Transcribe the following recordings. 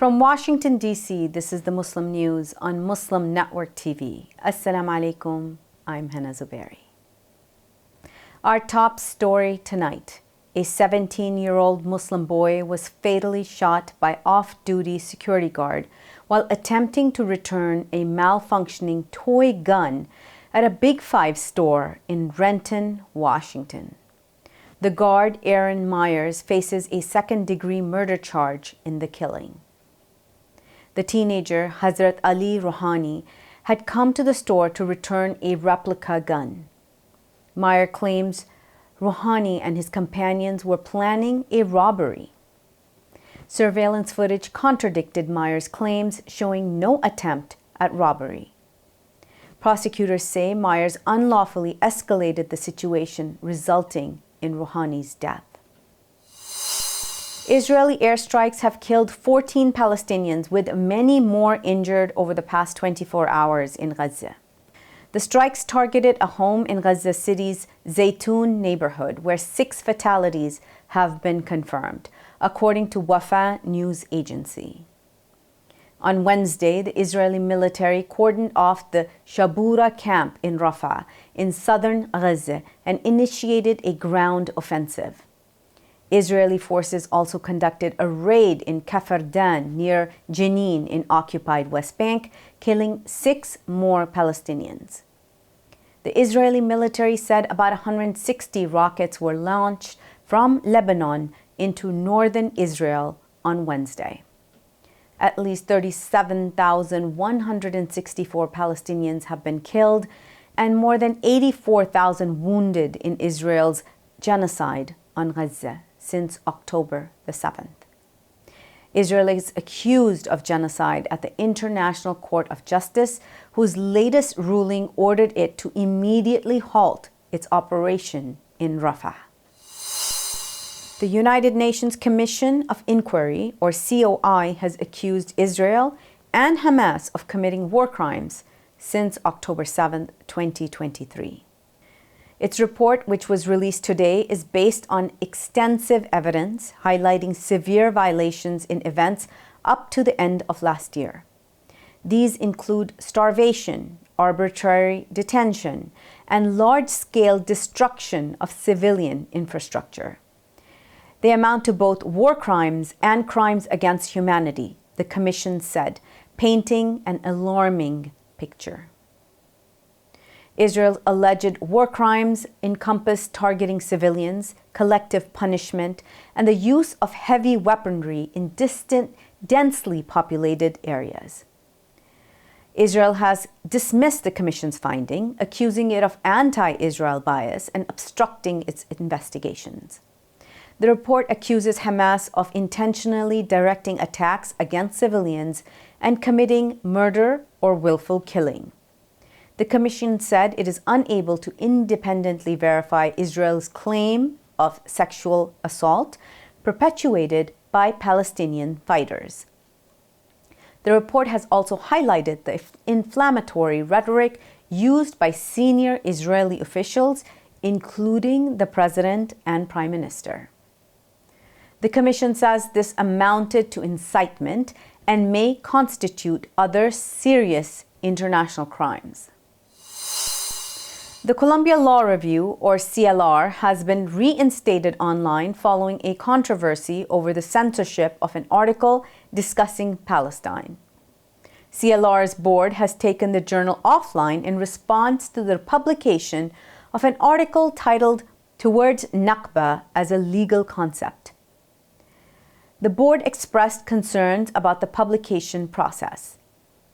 From Washington, D.C., this is the Muslim News on Muslim Network TV. Assalamu alaikum, I'm Hena Zuberi. Our top story tonight. A 17-year-old Muslim boy was fatally shot by off-duty security guard while attempting to return a malfunctioning toy gun at a Big Five store in Renton, Washington. The guard, Aaron Myers, faces a second-degree murder charge in the killing. The teenager, Hazrat Ali Rouhani, had come to the store to return a replica gun. Meyer claims Rouhani and his companions were planning a robbery. Surveillance footage contradicted Meyer's claims, showing no attempt at robbery. Prosecutors say Myers unlawfully escalated the situation, resulting in Rouhani's death. Israeli airstrikes have killed 14 Palestinians, with many more injured over the past 24 hours in Gaza. The strikes targeted a home in Gaza City's Zaytun neighborhood, where 6 fatalities have been confirmed, according to Wafa news agency. On Wednesday, the Israeli military cordoned off the Shabura camp in Rafah in southern Gaza and initiated a ground offensive. Israeli forces also conducted a raid in Kafr Dan near Jenin in occupied West Bank, killing 6 more Palestinians. The Israeli military said about 160 rockets were launched from Lebanon into northern Israel on Wednesday. At least 37,164 Palestinians have been killed and more than 84,000 wounded in Israel's genocide on Gaza since October the 7th. Israel is accused of genocide at the International Court of Justice, whose latest ruling ordered it to immediately halt its operation in Rafah. The United Nations Commission of Inquiry, or COI, has accused Israel and Hamas of committing war crimes since October 7, 2023. Its report, which was released today, is based on extensive evidence highlighting severe violations in events up to the end of last year. These include starvation, arbitrary detention, and large-scale destruction of civilian infrastructure. They amount to both war crimes and crimes against humanity, the Commission said, painting an alarming picture. Israel's alleged war crimes encompass targeting civilians, collective punishment, and the use of heavy weaponry in distant, densely populated areas. Israel has dismissed the Commission's finding, accusing it of anti-Israel bias and obstructing its investigations. The report accuses Hamas of intentionally directing attacks against civilians and committing murder or willful killing. The Commission said it is unable to independently verify Israel's claim of sexual assault perpetuated by Palestinian fighters. The report has also highlighted the inflammatory rhetoric used by senior Israeli officials, including the President and Prime Minister. The Commission says this amounted to incitement and may constitute other serious international crimes. The Colombia Law Review, or CLR, has been reinstated online following a controversy over the censorship of an article discussing Palestine. CLR's board has taken the journal offline in response to the publication of an article titled "Towards Nakba as a Legal Concept." The board expressed concerns about the publication process,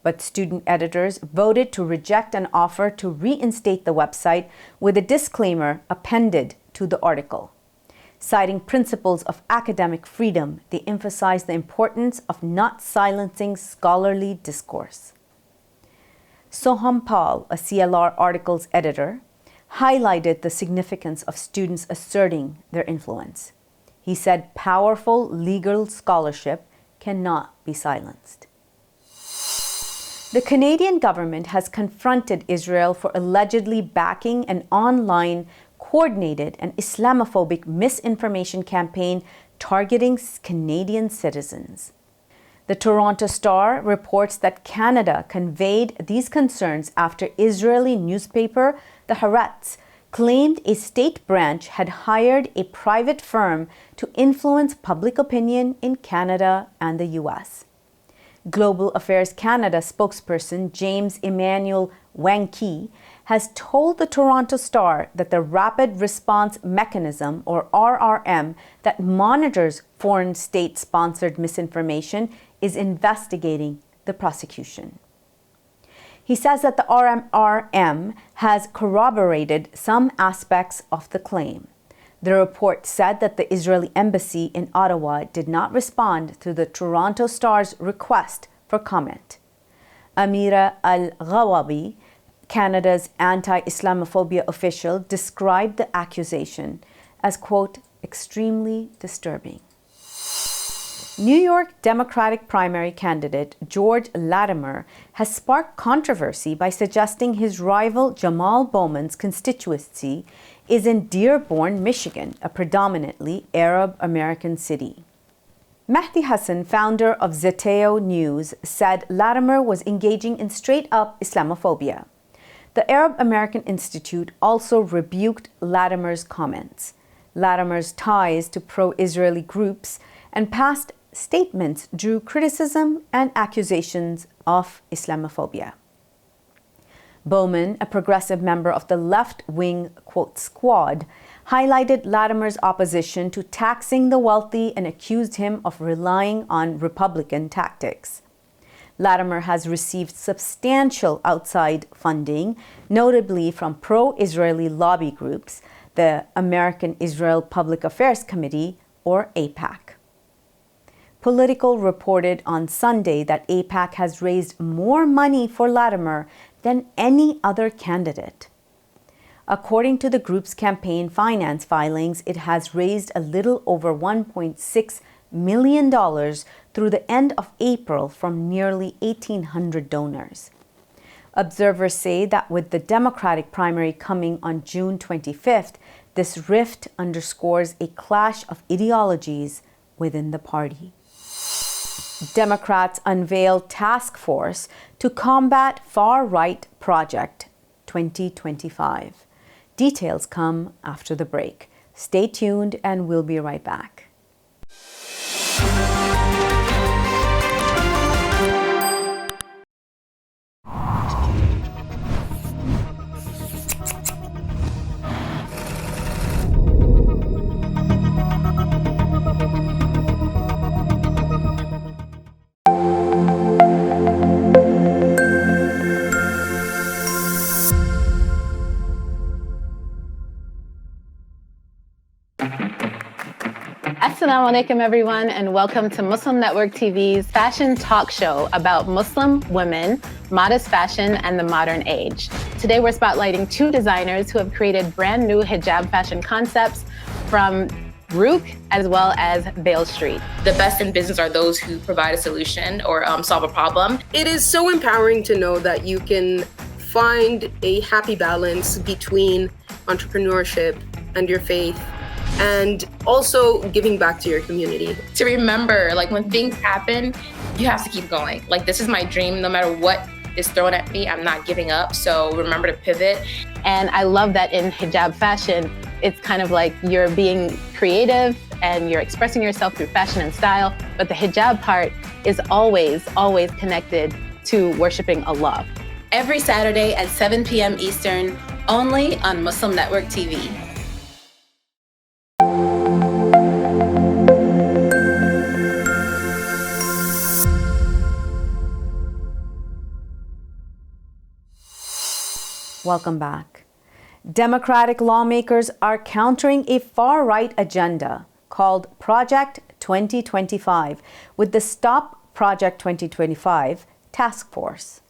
but student editors voted to reject an offer to reinstate the website with a disclaimer appended to the article. Citing principles of academic freedom, they emphasized the importance of not silencing scholarly discourse. Soham Paul, a CLR article's editor, highlighted the significance of students asserting their influence. He said powerful legal scholarship cannot be silenced. The Canadian government has confronted Israel for allegedly backing an online, coordinated, and Islamophobic misinformation campaign targeting Canadian citizens. The Toronto Star reports that Canada conveyed these concerns after Israeli newspaper The Haaretz claimed a state branch had hired a private firm to influence public opinion in Canada and the U.S. Global Affairs Canada spokesperson James Emmanuel Wanke has told the Toronto Star that the Rapid Response Mechanism, or RRM, that monitors foreign state-sponsored misinformation is investigating the prosecution. He says that the RRM has corroborated some aspects of the claim. The report said that the Israeli embassy in Ottawa did not respond to the Toronto Star's request for comment. Amira Al-Ghawabi, Canada's anti-Islamophobia official, described the accusation as, quote, extremely disturbing. New York Democratic primary candidate George Latimer has sparked controversy by suggesting his rival Jamal Bowman's constituency is in Dearborn, Michigan, a predominantly Arab-American city. Mehdi Hassan, founder of Zeteo News, said Latimer was engaging in straight-up Islamophobia. The Arab American Institute also rebuked Latimer's comments. Latimer's ties to pro-Israeli groups and past statements drew criticism and accusations of Islamophobia. Bowman, a progressive member of the left-wing, quote, squad, highlighted Latimer's opposition to taxing the wealthy and accused him of relying on Republican tactics. Latimer has received substantial outside funding, notably from pro-Israeli lobby groups, the American Israel Public Affairs Committee, or AIPAC. Politico reported on Sunday that AIPAC has raised more money for Latimer than any other candidate. According to the group's campaign finance filings, it has raised a little over $1.6 million through the end of April from nearly 1,800 donors. Observers say that with the Democratic primary coming on June 25th, this rift underscores a clash of ideologies within the party. Democrats unveil task force to combat far-right Project 2025. Details come after the break. Stay tuned and we'll be right back. Assalamu alaikum, everyone, and welcome to Muslim Network TV's fashion talk show about Muslim women, modest fashion, and the modern age. Today, we're spotlighting two designers who have created brand new hijab fashion concepts from Rook as well as Veil Street. The best in business are those who provide a solution or solve a problem. It is so empowering to know that you can find a happy balance between entrepreneurship and your faith, and also giving back to your community. To remember, like, when things happen, you have to keep going. Like, this is my dream. No matter what is thrown at me, I'm not giving up. So remember to pivot. And I love that in hijab fashion, it's kind of like you're being creative and you're expressing yourself through fashion and style. But the hijab part is always, always connected to worshiping Allah. Every Saturday at 7 p.m. Eastern, only on Muslim Network TV. Welcome back. Democratic lawmakers are countering a far-right agenda called Project 2025 with the Stop Project 2025 task force.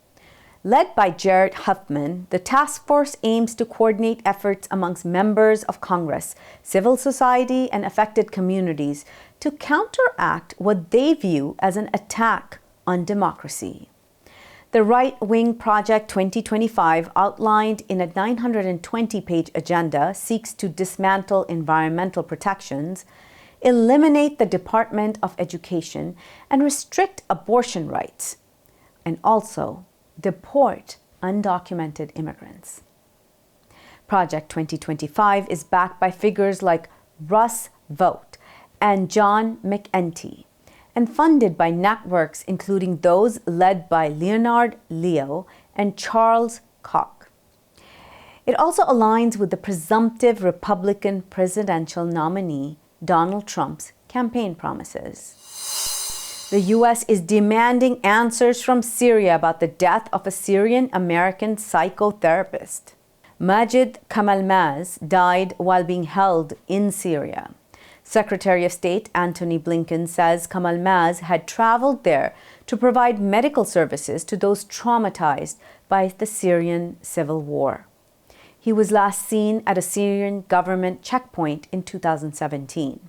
Led by Jared Huffman, the task force aims to coordinate efforts amongst members of Congress, civil society, and affected communities to counteract what they view as an attack on democracy. The right-wing Project 2025, outlined in a 920-page agenda, seeks to dismantle environmental protections, eliminate the Department of Education and restrict abortion rights, and also deport undocumented immigrants. Project 2025 is backed by figures like Russ Vought and John McEntee, and funded by networks including those led by Leonard Leo and Charles Koch. It also aligns with the presumptive Republican presidential nominee Donald Trump's campaign promises. The U.S. is demanding answers from Syria about the death of a Syrian-American psychotherapist. Majid Kamalmaz died while being held in Syria. Secretary of State Antony Blinken says Kamalmaz had traveled there to provide medical services to those traumatized by the Syrian civil war. He was last seen at a Syrian government checkpoint in 2017.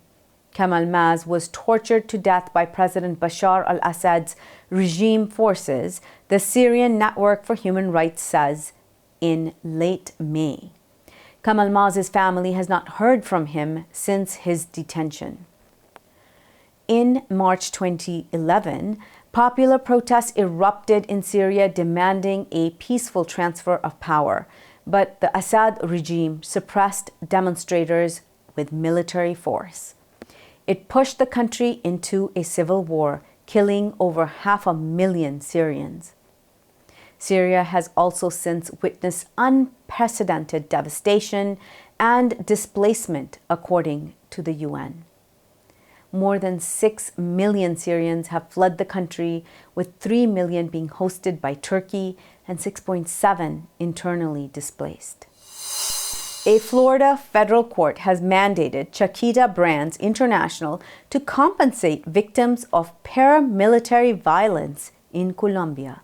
Kamalmaz was tortured to death by President Bashar al-Assad's regime forces, the Syrian Network for Human Rights says, in late May. Kamalmaz's family has not heard from him since his detention. In March 2011, popular protests erupted in Syria demanding a peaceful transfer of power, but the Assad regime suppressed demonstrators with military force. It pushed the country into a civil war, killing over 500,000 Syrians. Syria has also since witnessed unprecedented devastation and displacement, according to the UN. More than 6 million Syrians have fled the country, with 3 million being hosted by Turkey and 6.7 internally displaced. A Florida federal court has mandated Chiquita Brands International to compensate victims of paramilitary violence in Colombia.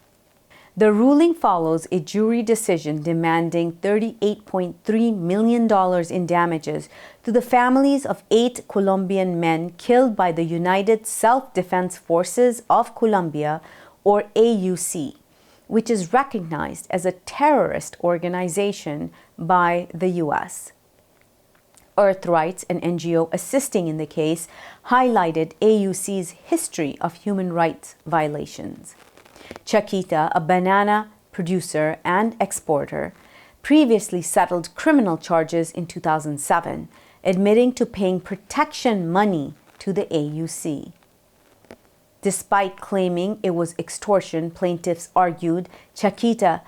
The ruling follows a jury decision demanding $38.3 million in damages to the families of 8 Colombian men killed by the United Self-Defense Forces of Colombia, or AUC, which is recognized as a terrorist organization by the U.S. Earth Rights, an NGO assisting in the case, highlighted AUC's history of human rights violations. Chiquita, a banana producer and exporter, previously settled criminal charges in 2007, admitting to paying protection money to the AUC. Despite claiming it was extortion, plaintiffs argued Chiquita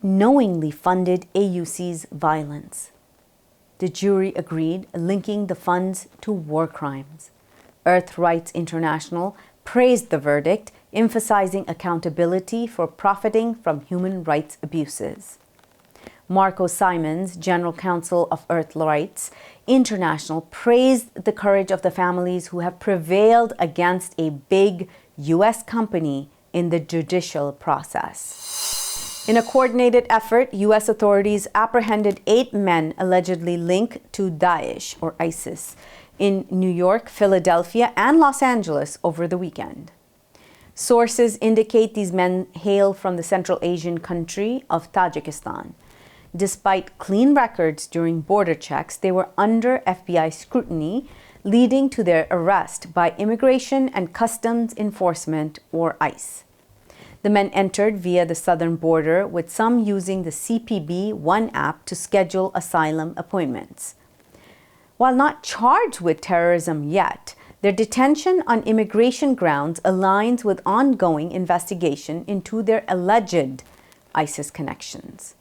knowingly funded AUC's violence. The jury agreed, linking the funds to war crimes. Earth Rights International praised the verdict, emphasizing accountability for profiting from human rights abuses. Marco Simons, General Counsel of Earth Rights International, praised the courage of the families who have prevailed against a big U.S. company in the judicial process. In a coordinated effort, U.S. authorities apprehended 8 men allegedly linked to Daesh, or ISIS, in New York, Philadelphia, and Los Angeles over the weekend. Sources indicate these men hail from the Central Asian country of Tajikistan. Despite clean records during border checks, they were under FBI scrutiny, leading to their arrest by Immigration and Customs Enforcement, or ICE. The men entered via the southern border, with some using the CPB One app to schedule asylum appointments. While not charged with terrorism yet, their detention on immigration grounds aligns with ongoing investigation into their alleged ISIS connections.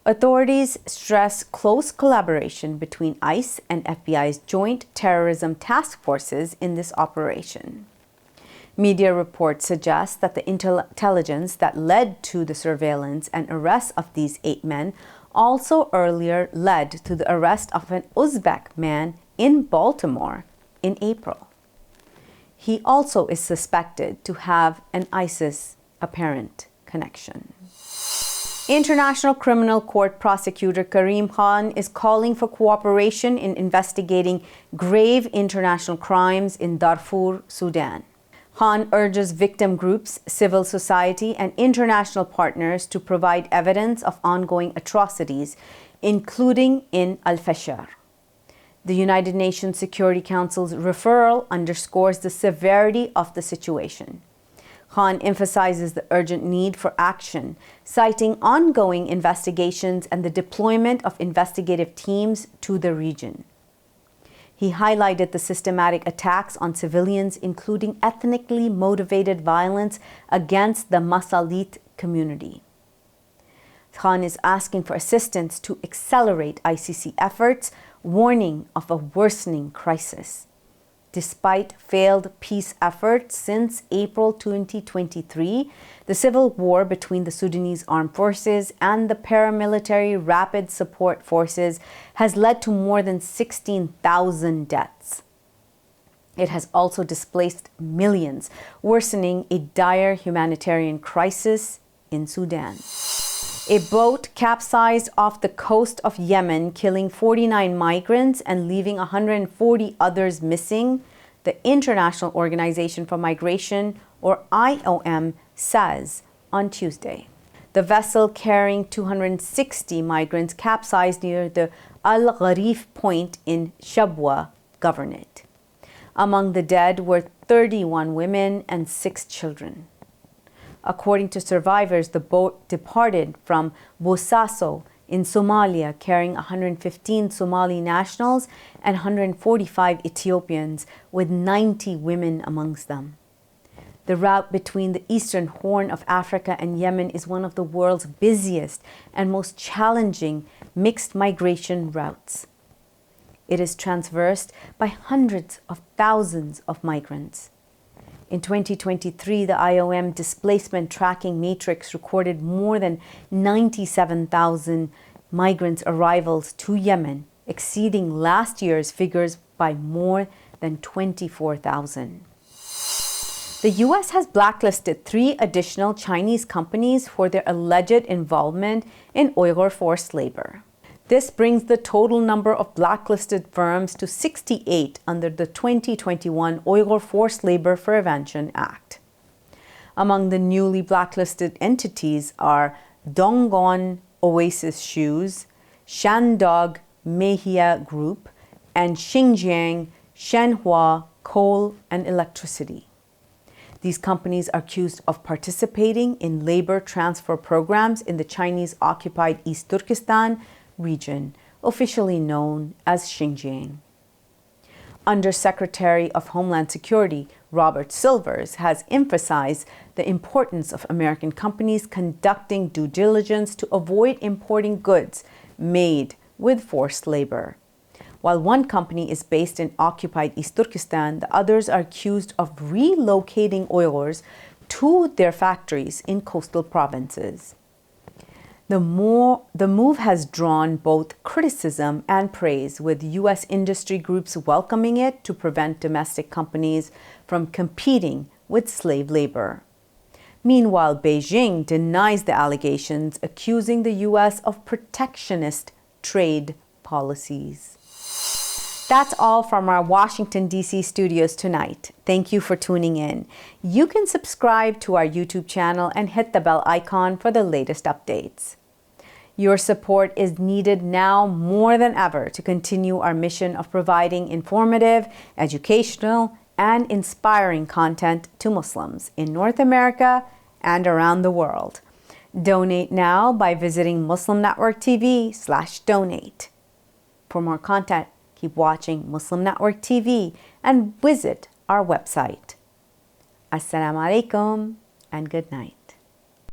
Authorities stress close collaboration between ICE and FBI's joint terrorism task forces in this operation. Media reports suggest that the intelligence that led to the surveillance and arrest of these 8 men also earlier led to the arrest of an Uzbek man in Baltimore in April. He also is suspected to have an ISIS apparent connection. International Criminal Court Prosecutor Karim Khan is calling for cooperation in investigating grave international crimes in Darfur, Sudan. Khan urges victim groups, civil society, and international partners to provide evidence of ongoing atrocities, including in Al-Fashar. The United Nations Security Council's referral underscores the severity of the situation. Khan emphasizes the urgent need for action, citing ongoing investigations and the deployment of investigative teams to the region. He highlighted the systematic attacks on civilians, including ethnically motivated violence against the Masalit community. Khan is asking for assistance to accelerate ICC efforts, warning of a worsening crisis. Despite failed peace efforts since April 2023, the civil war between the Sudanese armed forces and the paramilitary rapid support forces has led to more than 16,000 deaths. It has also displaced millions, worsening a dire humanitarian crisis in Sudan. A boat capsized off the coast of Yemen, killing 49 migrants and leaving 140 others missing, the International Organization for Migration, or IOM, says on Tuesday. The vessel carrying 260 migrants capsized near the Al Gharif point in Shabwa Governorate. Among the dead were 31 women and 6 children. According to survivors, the boat departed from Bosaso in Somalia, carrying 115 Somali nationals and 145 Ethiopians, with 90 women amongst them. The route between the eastern Horn of Africa and Yemen is one of the world's busiest and most challenging mixed migration routes. It is traversed by hundreds of thousands of migrants. In 2023, the IOM Displacement Tracking Matrix recorded more than 97,000 migrants' arrivals to Yemen, exceeding last year's figures by more than 24,000. The U.S. has blacklisted 3 additional Chinese companies for their alleged involvement in Uyghur forced labor. This brings the total number of blacklisted firms to 68 under the 2021 Uyghur Forced Labor Prevention Act. Among the newly blacklisted entities are Donggon Oasis Shoes, Shandong Mehia Group, and Xinjiang Shenhua Coal and Electricity. These companies are accused of participating in labor transfer programs in the Chinese-occupied East Turkestan region, officially known as Xinjiang. Undersecretary of Homeland Security Robert Silvers has emphasized the importance of American companies conducting due diligence to avoid importing goods made with forced labor. While one company is based in occupied East Turkestan, the others are accused of relocating Uyghurs to their factories in coastal provinces. The move has drawn both criticism and praise, with U.S. industry groups welcoming it to prevent domestic companies from competing with slave labor. Meanwhile, Beijing denies the allegations, accusing the U.S. of protectionist trade policies. That's all from our Washington, D.C. studios tonight. Thank you for tuning in. You can subscribe to our YouTube channel and hit the bell icon for the latest updates. Your support is needed now more than ever to continue our mission of providing informative, educational, and inspiring content to Muslims in North America and around the world. Donate now by visiting Muslim Network TV/donate. For more content, keep watching Muslim Network TV and visit our website. Assalamu alaikum and good night.